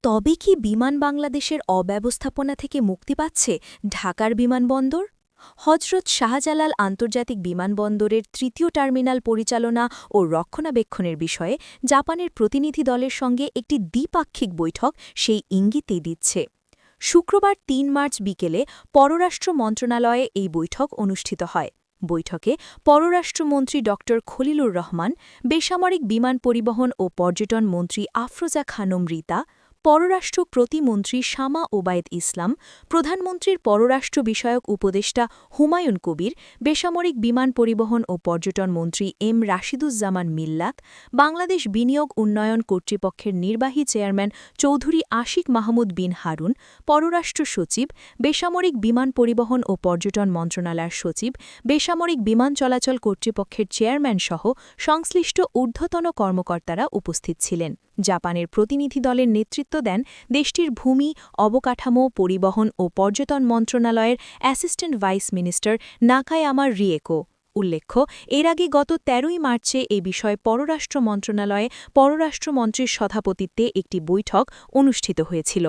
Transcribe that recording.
তবে কি বিমান বাংলাদেশের অব্যবস্থাপনা থেকে মুক্তি পাচ্ছে ঢাকার বিমানবন্দর? হজরত শাহজালাল আন্তর্জাতিক বিমানবন্দরের তৃতীয় টার্মিনাল পরিচালনা ও রক্ষণাবেক্ষণের বিষয়ে জাপানের প্রতিনিধি দলের সঙ্গে একটি দ্বিপাক্ষিক বৈঠক সেই ইঙ্গিতই দিচ্ছে। শুক্রবার ৩ মার্চ বিকেলে পররাষ্ট্র মন্ত্রণালয়ে এই বৈঠক অনুষ্ঠিত হয়। বৈঠকে পররাষ্ট্রমন্ত্রী ড খলিলুর রহমান, বেসামরিক বিমান পরিবহন ও পর্যটন মন্ত্রী আফরোজা খানম রিতা, পররাষ্ট্র প্রতিমন্ত্রী শামা ওবায়েদ ইসলাম, প্রধানমন্ত্রীর পররাষ্ট্র বিষয়ক উপদেষ্টা হুমায়ুন কবির, বেসামরিক বিমান পরিবহন ও পর্যটন মন্ত্রী এম রাশিদুজ্জামান মিল্লাত, বাংলাদেশ বিনিয়োগ উন্নয়ন কর্তৃপক্ষের নির্বাহী চেয়ারম্যান চৌধুরী আশিক মাহমুদ বিন হারুন, পররাষ্ট্র সচিব, বেসামরিক বিমান পরিবহন ও পর্যটন মন্ত্রণালয়ের সচিব, বেসামরিক বিমান চলাচল কর্তৃপক্ষের চেয়ারম্যানসহ সংশ্লিষ্ট ঊর্ধ্বতন কর্মকর্তারা উপস্থিত ছিলেন। জাপানের প্রতিনিধি দলের নেতৃত্ব দেন দেশটির ভূমি, অবকাঠামো, পরিবহন ও পর্যটন মন্ত্রণালয়ের অ্যাসিস্ট্যান্ট ভাইস মিনিস্টার নাকায়ামা রিয়েকো। উল্লেখ্য, এর আগে গত ১৩ মার্চে এ বিষয়ে পররাষ্ট্র মন্ত্রণালয়ে পররাষ্ট্রমন্ত্রীর সভাপতিত্বে একটি বৈঠক অনুষ্ঠিত হয়েছিল।